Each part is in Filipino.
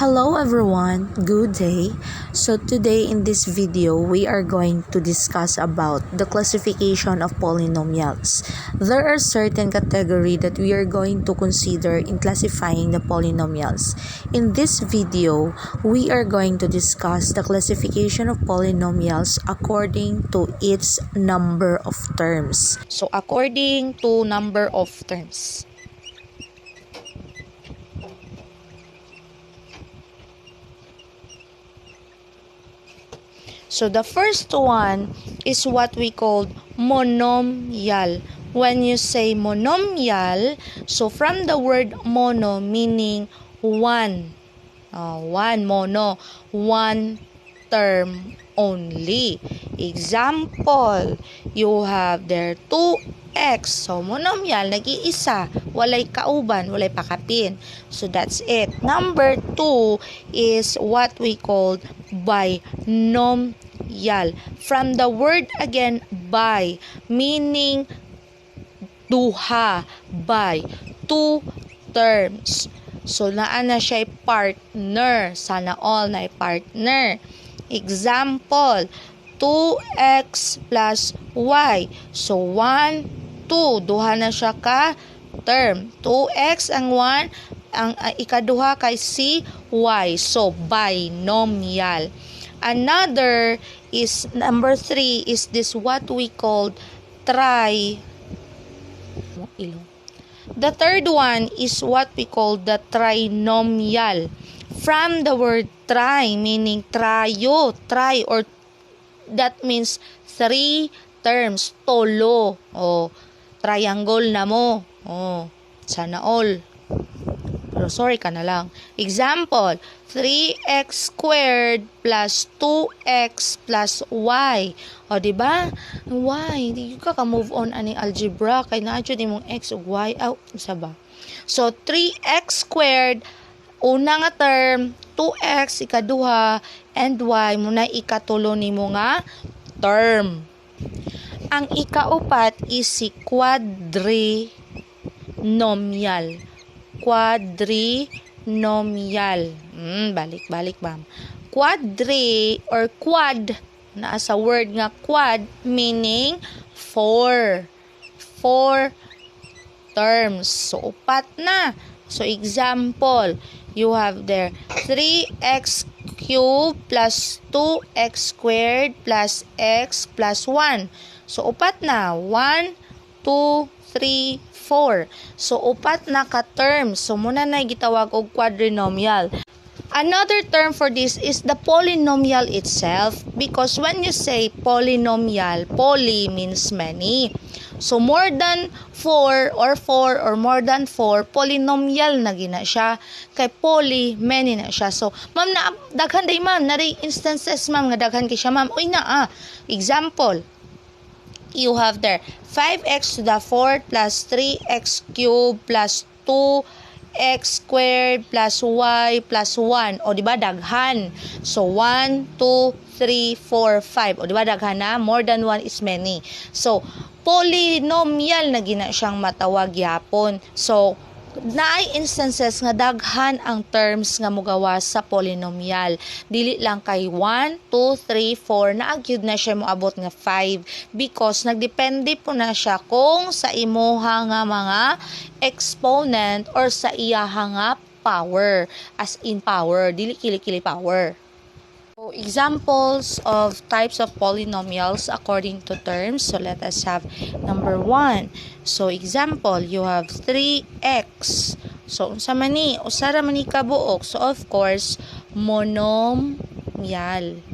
Hello everyone, good day. So today in this video, we are going to discuss about the classification of polynomials. There are certain category that we are going to consider in classifying the polynomials. In this video, we are going to discuss the classification of polynomials according to its number of terms. So, according to number of terms. So, the first one is what we call monomial. When you say monomial, so from the word mono meaning one. One mono, one term only. Example, you have there 2x. So, monomial, nag-iisa. Walay kauban, walay pakapin. So, that's it. Number 2 is what we call binomial. From the word again, bi, meaning duha, by, two terms. So, naan na siya partner. Sana all na partner. Example, 2x plus y. So, 1, 2. Duha na siya ka term. 2x ang 1. Ang ikaduha kay si y. So, binomial. Another is, number 3 is this what we call The third one is what we call the trinomial. From the word tri, meaning trio, tri, or that means 3 terms. Tolo. Triangle na mo. Sana all. Pero sorry ka na lang. Example, 3x squared plus 2x plus y. Diba? Y. Di ka move on ani algebra. Kaya na-adyo din mong x o y. Isa ba? So, 3x squared, una nga term, 2x, ikaduha, and y, muna ikatulo ni mo nga term. Ang ikaupat is si quadrinomial. Quadrinomial. Balik, ma'am. Quadri or quad, naa sa word nga quad, meaning 4. 4 terms. So, upat na. So, example, you have there 3x cubed plus 2x squared plus x plus 1. So, upat na. 1, 2, 3, 4. So, upat na ka-terms. So, muna na gitawag og quadrinomial. Another term for this is the polynomial itself, because when you say polynomial, poly means many. So, more than 4 or more than 4, polynomial na gina siya. Kay poly, many na siya. So, ma'am, na daghan day ma'am, na instances ma'am, nga daghan kay siya ma'am. Example, you have there 5x to the 4th plus 3x cubed plus 2x squared plus y plus 1. Diba daghan? So, 1, 2, 3, 4, 5. Diba daghan na? More than 1 is many. So, polynomial na gina siyang matawag yapon. So, naay instances nga daghan ang terms nga mogawas sa polynomial. Dili lang kay 1, 2, 3, 4 naagyud na siya moabot nga 5 because nagdepende po na siya kung sa imuha nga mga exponent or sa iyaha nga power, as in power, dili kili power. So, examples of types of polynomials according to terms. So, let us have number 1. So, example, you have 3x. So, unsa man ni? Usara man ni kabuok. So, of course, monomial.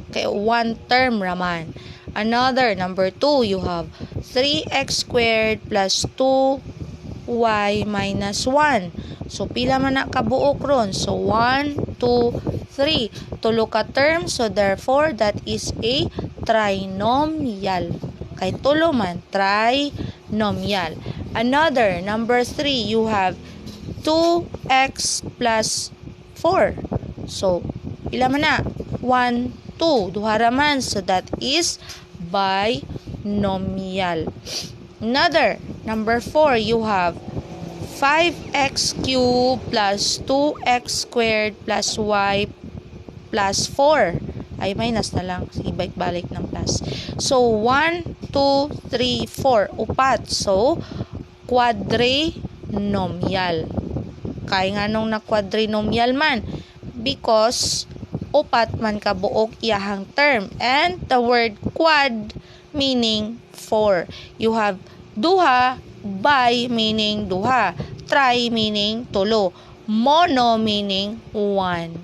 Okay, one term raman. Another, number 2, you have 3x squared plus 2y minus 1. So, pila man na kabuok ron? So, 1, 2, 3. Tulo ka term. So, therefore, that is a trinomial. Kay tulo man, trinomial. Another, number 3, you have 2x plus 4. So, pila man na? 1, 2. Duhara man. So, that is binomial. Another, number 4, you have 5x cubed plus 2x squared plus y plus 4. Ay, minus na lang. Sige, balik ng plus. So, 1, 2, 3, 4. Upat. So, quadrinomial. Kaya nga nung na-quadrinomial man. Because, upat man kabuok iyahang term. And the word quad meaning 4. You have duha, bi meaning duha, tri meaning tulo, mono meaning one.